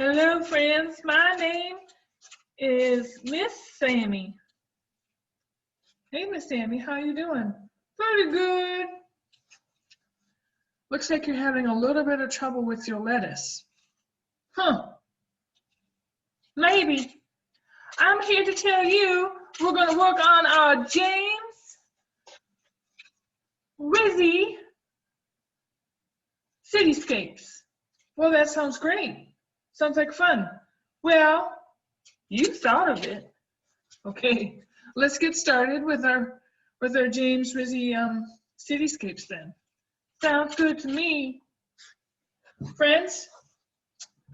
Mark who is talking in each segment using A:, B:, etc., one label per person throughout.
A: Hello, friends. My name is Miss Sammy. Hey, Miss Sammy, how you doing? Pretty good. Looks like you're having a little bit of trouble with your lettuce. Huh. Maybe. I'm here to tell you we're going to work on our James Rizzi Cityscapes. Well, that sounds great. Sounds like fun. Well, you thought of it. Okay, let's get started with our James Rizzi cityscapes then. Sounds good to me. Friends,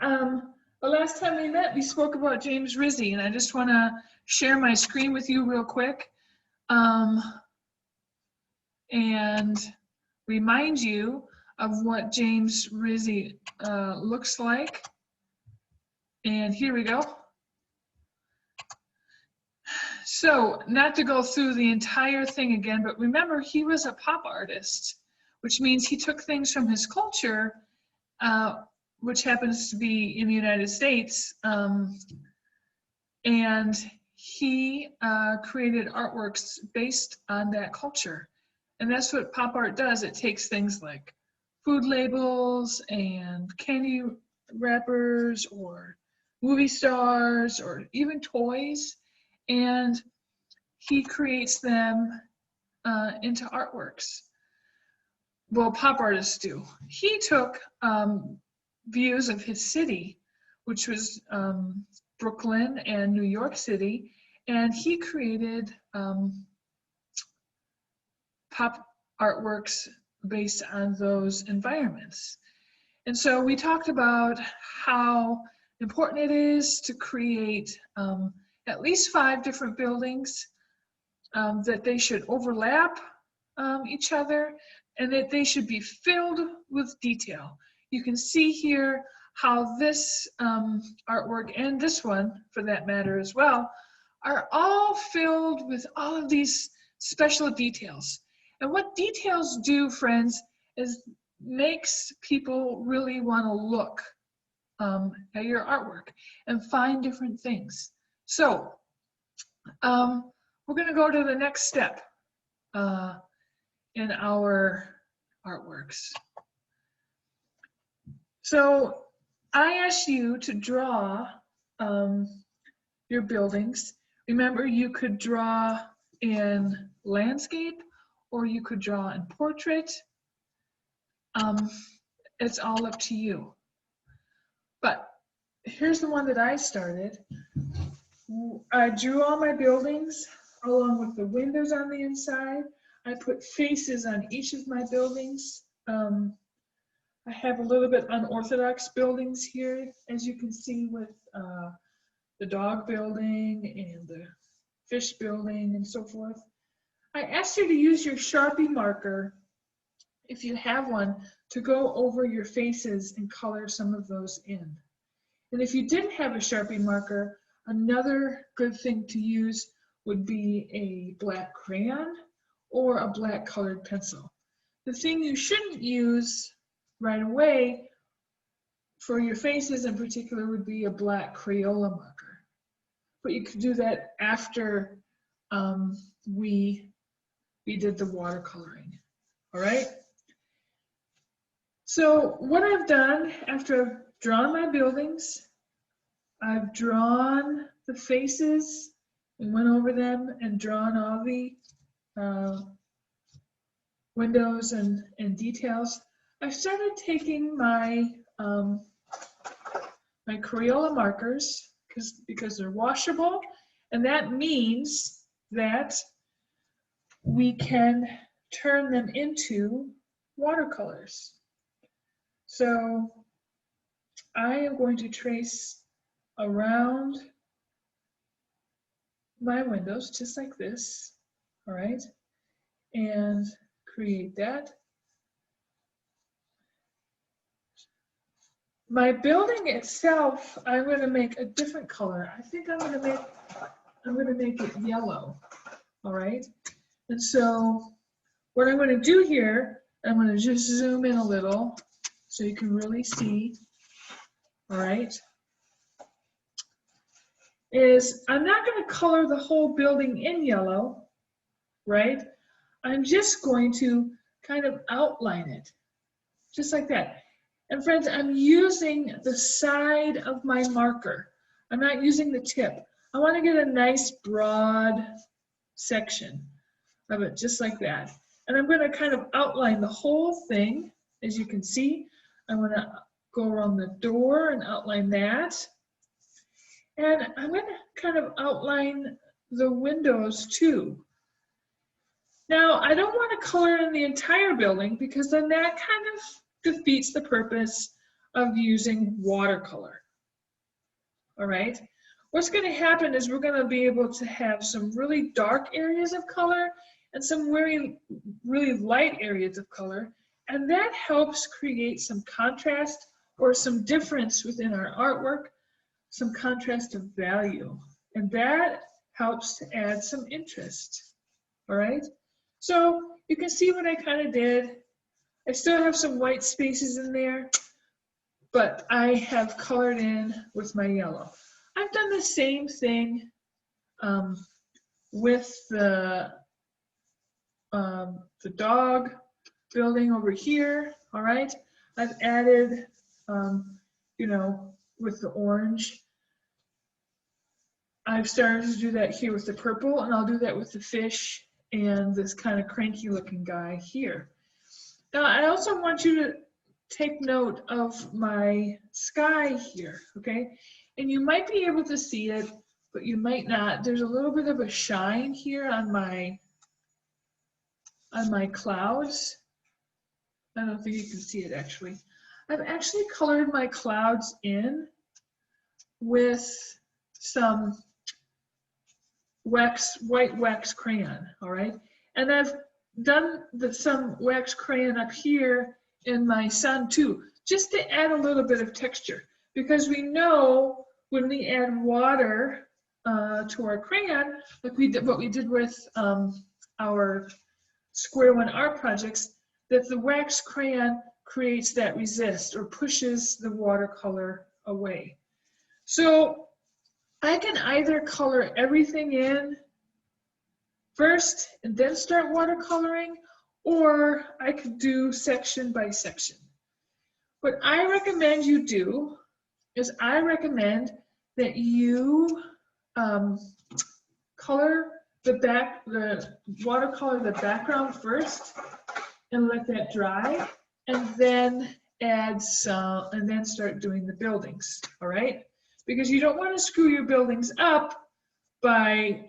A: the last time we met, we spoke about James Rizzi, and I just want to share my screen with you real quick and remind you of what James Rizzi looks like. And here we go. So, not to go through the entire thing again, but remember, he was a pop artist, which means he took things from his culture, which happens to be in the United States, and he created artworks based on that culture. And that's what pop art does. It takes things like food labels and candy wrappers or movie stars or even toys, and he creates them into artworks. Well, pop artists do. He took views of his city, which was Brooklyn and New York City, and he created pop artworks based on those environments. And so we talked about how important it is to create at least 5 different buildings, that they should overlap each other, and that they should be filled with detail. You can see here how this artwork, and this one for that matter as well, are all filled with all of these special details. And what details do, friends, is makes people really want to look at your artwork and find different things. So we're going to go to the next step in our artworks. So I asked you to draw your buildings. Remember, you could draw in landscape or you could draw in portrait. It's all up to you. But here's the one that I started. I drew all my buildings along with the windows on the inside. I put faces on each of my buildings. I have a little bit unorthodox buildings here, as you can see, with the dog building and the fish building and so forth. I asked you to use your Sharpie marker, if you have one, to go over your faces and color some of those in. And if you didn't have a Sharpie marker, another good thing to use would be a black crayon or a black colored pencil. The thing you shouldn't use right away for your faces in particular would be a black Crayola marker. But you could do that after we did the watercoloring. All right? So what I've done after I've drawn my buildings, I've drawn the faces and went over them and drawn all the windows and details. I've started taking my my Crayola markers because they're washable, and that means that we can turn them into watercolors. So I am going to trace around my windows just like this, all right, and create that. My building itself, I'm going to make a different color. I think I'm going to make it yellow, all right? And so what I'm going to do here, I'm going to just zoom in a little so you can really see, all right? is I'm not going to color the whole building in yellow, right? I'm just going to kind of outline it, just like that. And friends, I'm using the side of my marker. I'm not using the tip. I want to get a nice broad section of it, just like that. And I'm going to kind of outline the whole thing. As you can see, I'm going to go around the door and outline that. And I'm going to kind of outline the windows too. Now, I don't want to color in the entire building because then that kind of defeats the purpose of using watercolor. All right? What's going to happen is we're going to be able to have some really dark areas of color and some really light areas of color, and that helps create some contrast or some difference within our artwork, some contrast of value, and that helps to add some interest. All right? So you can see what I kind of did. I still have some white spaces in there, but I have colored in with my yellow. I've done the same thing with the dog building over here, all right? I've added, you know, with the orange. I've started to do that here with the purple, and I'll do that with the fish and this kind of cranky looking guy here. Now, I also want you to take note of my sky here, okay? And you might be able to see it, but you might not. There's a little bit of a shine here on my clouds. I don't think you can see it actually. I've actually colored my clouds in with some white wax crayon, all right? And I've done some wax crayon up here in my sun too, just to add a little bit of texture, because we know when we add water to our crayon, like we did what we did with our Square One art projects, that the wax crayon creates that resist or pushes the watercolor away. So I can either color everything in first and then start watercoloring, or I could do section by section. What I recommend you do is I recommend that you watercolor the background first and let that dry, and then add some, and then start doing the buildings, all right? Because you don't want to screw your buildings up by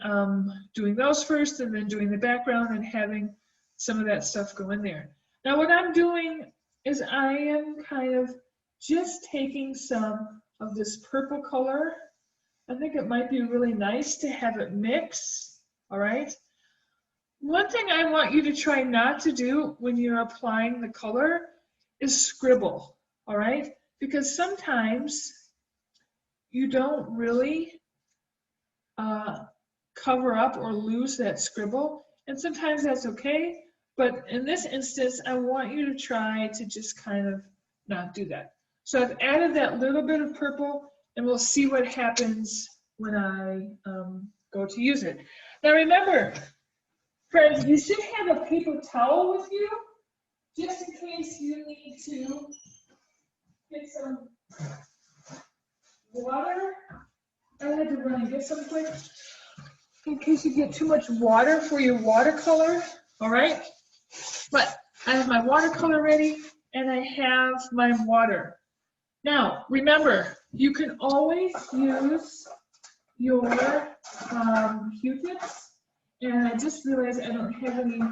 A: doing those first and then doing the background and having some of that stuff go in there. Now what I'm doing is I am kind of just taking some of this purple color. I think it might be really nice to have it mix, all right? One thing I want you to try not to do when you're applying the color is scribble, all right? Because sometimes you don't really cover up or lose that scribble, and sometimes that's okay, but in this instance, I want you to try to just kind of not do that. So I've added that little bit of purple, and we'll see what happens when I go to use it. Now remember, friends, you should have a paper towel with you, just in case you need to get some water. I had to run and get some quick, in case you get too much water for your watercolor, all right? But I have my watercolor ready, and I have my water. Now, remember, you can always use your Q-tips, and I just realized I don't have any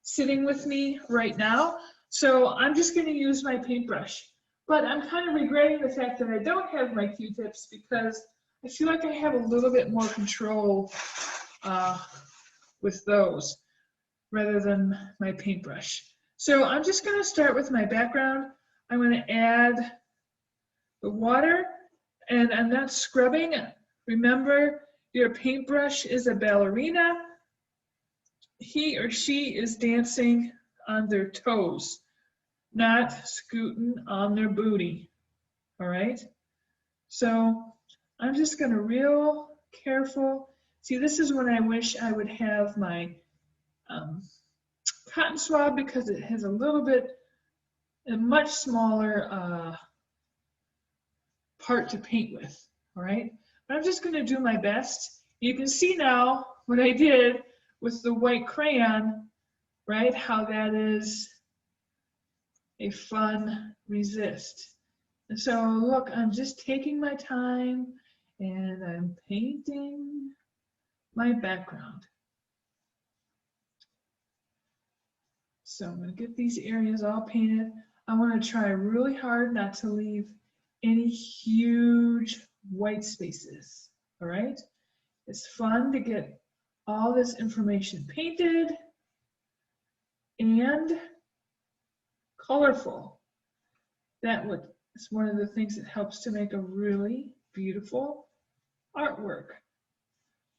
A: sitting with me right now, so I'm just going to use my paintbrush. But I'm kind of regretting the fact that I don't have my Q-tips because I feel like I have a little bit more control with those rather than my paintbrush. So I'm just going to start with my background. I'm going to add the water, and I'm not scrubbing. Remember, your paintbrush is a ballerina. He or she is dancing on their toes, not scooting on their booty, all right? So I'm just going to real careful. See, this is when I wish I would have my cotton swab because it has a much smaller part to paint with, all right? But I'm just gonna do my best. You can see now what I did with the white crayon, right? How that is a fun resist. And so look, I'm just taking my time and I'm painting my background. So I'm going to get these areas all painted. I want to try really hard not to leave any huge white spaces, all right? It's fun to get all this information painted and colorful. It's one of the things that helps to make a really beautiful artwork.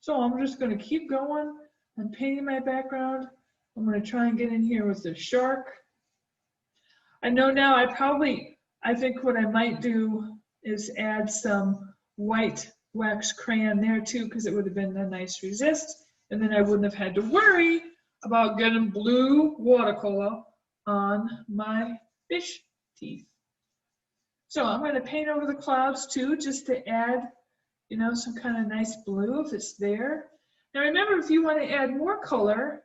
A: So I'm just going to keep going. I'm painting my background. I'm going to try and get in here with the shark. I know now I think what I might do is add some white wax crayon there too, because it would have been a nice resist. And then I wouldn't have had to worry about getting blue watercolor on my fish teeth. So I'm going to paint over the clouds too, just to add, you know, some kind of nice blue if it's there. Now remember, if you want to add more color,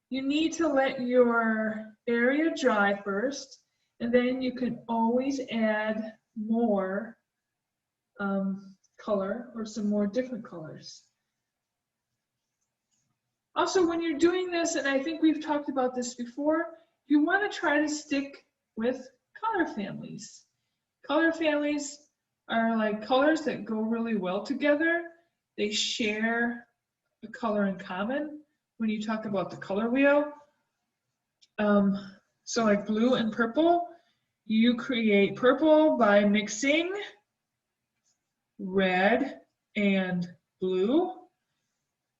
A: you need to let your area dry first, and then you can always add more color or some more different colors. Also, when you're doing this, and I think we've talked about this before, you want to try to stick with color families. Color families are like colors that go really well together. They share a color in common when you talk about the color wheel. So like blue and purple, you create purple by mixing red and blue.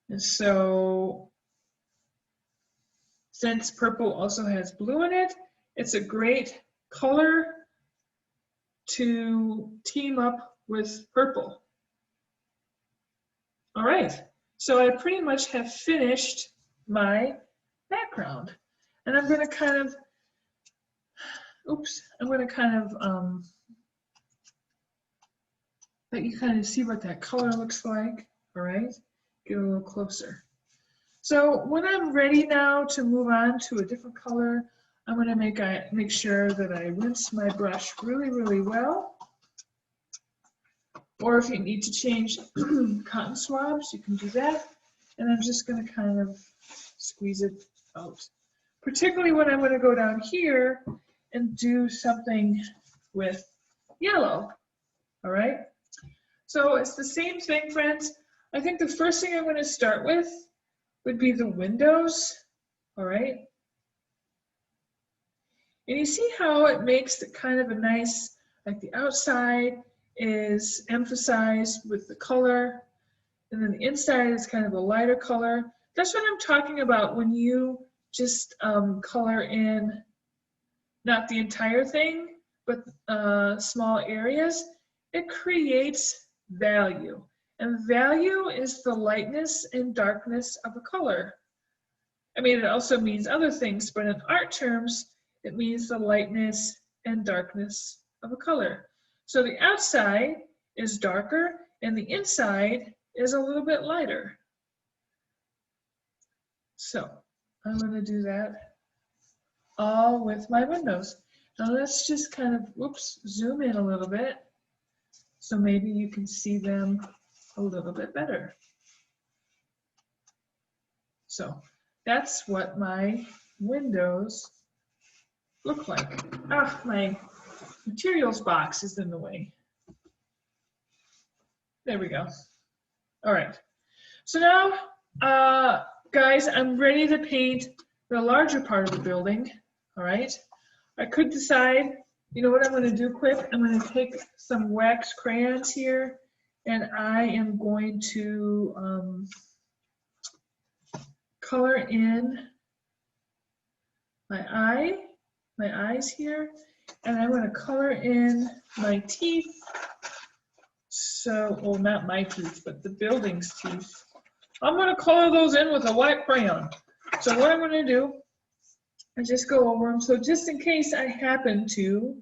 A: And so since purple also has blue in it, it's a great color to team up with purple. All right, so I pretty much have finished my background. And I'm going to kind of, let you kind of see what that color looks like, all right? Get a little closer. So when I'm ready now to move on to a different color, I'm going to make sure that I rinse my brush really, really well. Or if you need to change cotton swabs, you can do that. And I'm just going to kind of squeeze it out. Particularly when I'm going to go down here and do something with yellow, all right? So it's the same thing, friends. I think the first thing I'm going to start with would be the windows, all right? And you see how it makes it kind of a nice, like the outside is emphasized with the color, and then the inside is kind of a lighter color. That's what I'm talking about when you just color in not the entire thing, but small areas. It creates value. And value is the lightness and darkness of a color. I mean, it also means other things, but in art terms, it means the lightness and darkness of a color. So the outside is darker and the inside is a little bit lighter. So I'm going to do that all with my windows. Now let's just kind of, zoom in a little bit so maybe you can see them a little bit better. So that's what my windows look like. Ah, my materials box is in the way. There we go. All right. So now, guys, I'm ready to paint the larger part of the building. All right. I could decide, you know what I'm going to do quick? I'm going to take some wax crayons here, and I am going to color in my eyes here, and I'm going to color in my teeth So, well, not my teeth, but the building's teeth. I'm going to color those in with a white crayon. So what I'm going to do is just go over them. So just in case I happen to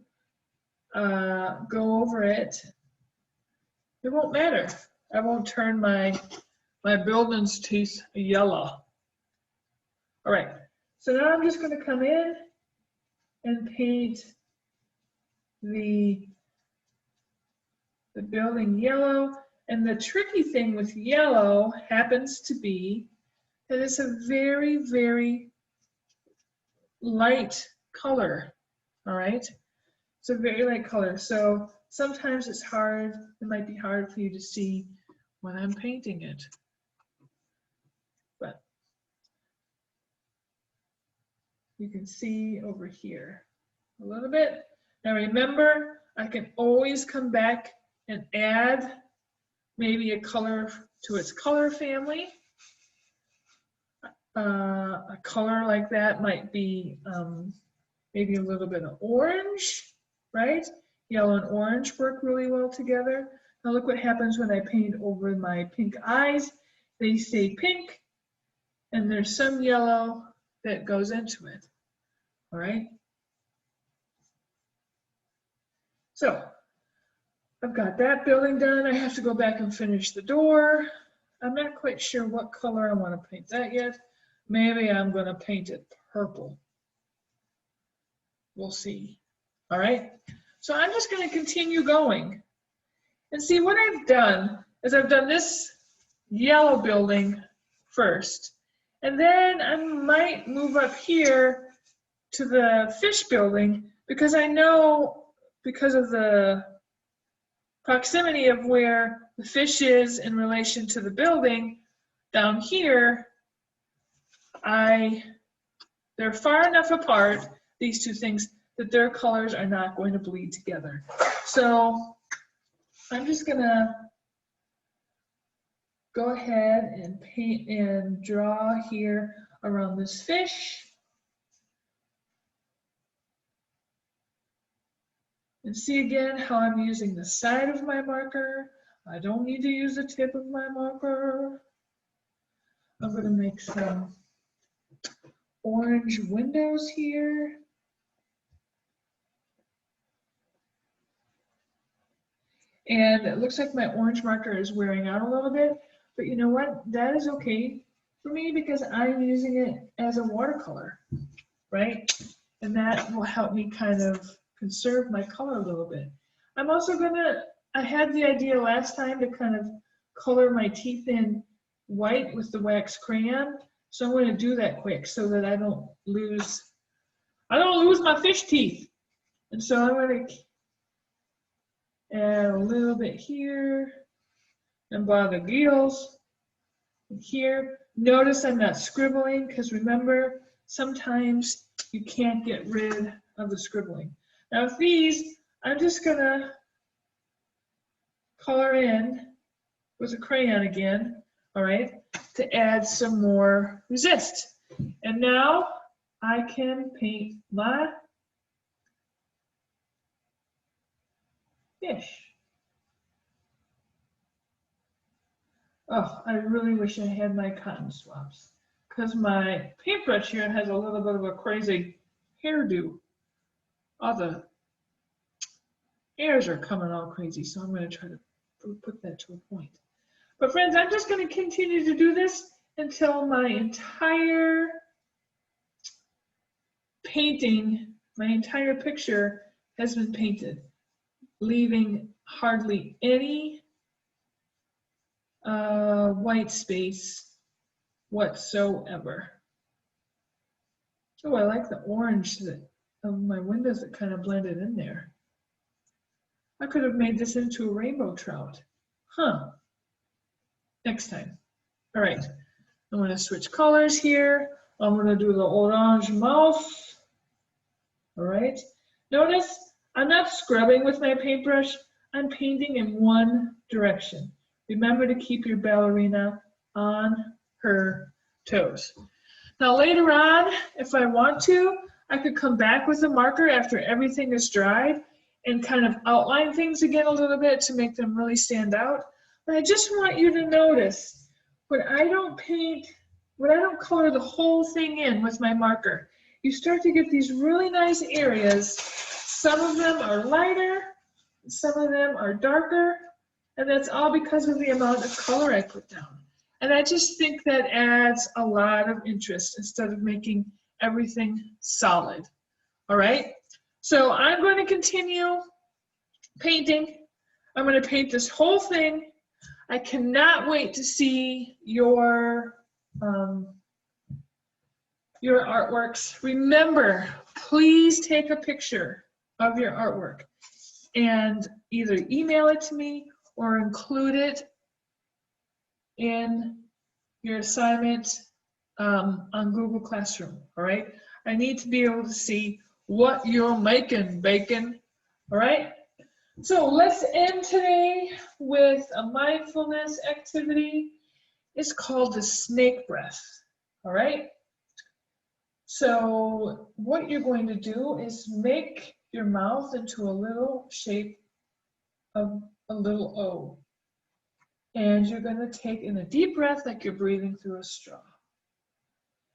A: go over it, it won't matter. I won't turn my building's teeth yellow. All right, so now I'm just going to come in and paint the building yellow. And the tricky thing with yellow happens to be that it's a very, very light color, all right? It's a very light color, so sometimes it's hard, it might be hard for you to see when I'm painting it. But you can see over here a little bit. Now remember, I can always come back and add maybe a color to its color family. A color like that might be maybe a little bit of orange, right? Yellow and orange work really well together. Now look what happens when I paint over my pink eyes. They stay pink, and there's some yellow that goes into it, all right? So I've got that building done. I have to go back and finish the door. I'm not quite sure what color I want to paint that yet. Maybe I'm going to paint it purple. We'll see. All right. So I'm just going to continue going. And see, what I've done is I've done this yellow building first. And then I might move up here to the fish building because I know because of the proximity of where the fish is in relation to the building down here, they're far enough apart, these two things, that their colors are not going to bleed together. So I'm just gonna go ahead and paint and draw here around this fish. And see again how I'm using the side of my marker. I don't need to use the tip of my marker. I'm gonna make some orange windows here. And it looks like my orange marker is wearing out a little bit, but you know what? That is okay for me because I'm using it as a watercolor, right? And that will help me kind of conserve my color a little bit. I'm also gonna, I had the idea last time to kind of color my teeth in white with the wax crayon. So I'm gonna do that quick so that I don't lose my fish teeth. And so I'm gonna add a little bit here and by the gills here. Notice I'm not scribbling because remember, sometimes you can't get rid of the scribbling. Now with these, I'm just gonna color in with a crayon again, all right, to add some more resist. And now I can paint my fish. Oh, I really wish I had my cotton swabs because my paintbrush here has a little bit of a crazy hairdo. All the hairs are coming all crazy, so I'm going to try to put that to a point. But friends, I'm just going to continue to do this until my entire painting, my entire picture has been painted, leaving hardly any white space whatsoever. Oh, I like the orange of my windows that kind of blended in there. I could have made this into a rainbow trout. Huh. Next time. All right. I'm going to switch colors here. I'm going to do the orange mouth. All right. Notice I'm not scrubbing with my paintbrush. I'm painting in one direction. Remember to keep your ballerina on her toes. Now later on, if I want to, I could come back with a marker after everything is dried and kind of outline things again a little bit to make them really stand out. But I just want you to notice when I don't color the whole thing in with my marker, you start to get these really nice areas. Some of them are lighter, some of them are darker, and that's all because of the amount of color I put down. And I just think that adds a lot of interest instead of making everything solid. All right, so I'm going to continue painting. I'm going to paint this whole thing. I cannot wait to see your artworks. Remember, please take a picture of your artwork and either email it to me or include it in your assignment on Google Classroom, all right? I need to be able to see what you're making, bacon, all right? So let's end today with a mindfulness activity. It's called the snake breath, all right? So what you're going to do is make your mouth into a little shape of a little O. And you're going to take in a deep breath like you're breathing through a straw.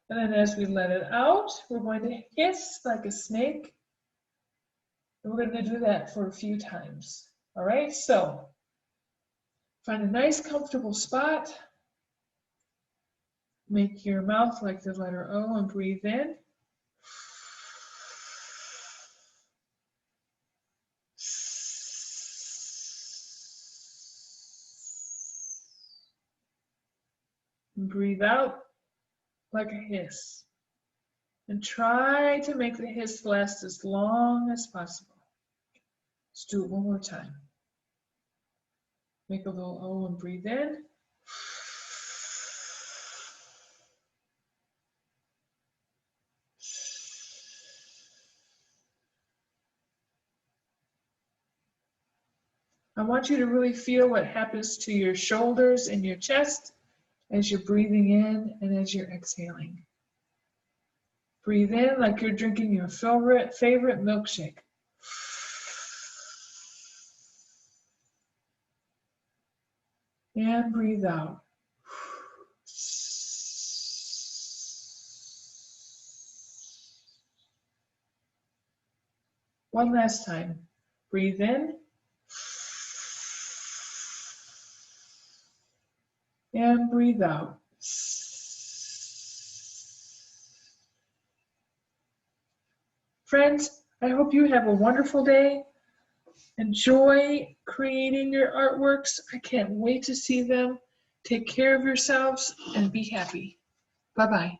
A: And then as we let it out, we're going to hiss like a snake. And we're going to do that for a few times. All right, so find a nice comfortable spot. Make your mouth like the letter O and breathe in. And breathe out like a hiss. And try to make the hiss last as long as possible. Let's do it one more time. Make a little O and breathe in. I want you to really feel what happens to your shoulders and your chest as you're breathing in and as you're exhaling. Breathe in like you're drinking your favorite milkshake. And breathe out. One last time. Breathe in. And breathe out. Friends, I hope you have a wonderful day. Enjoy creating your artworks. I can't wait to see them. Take care of yourselves and be happy. Bye-bye.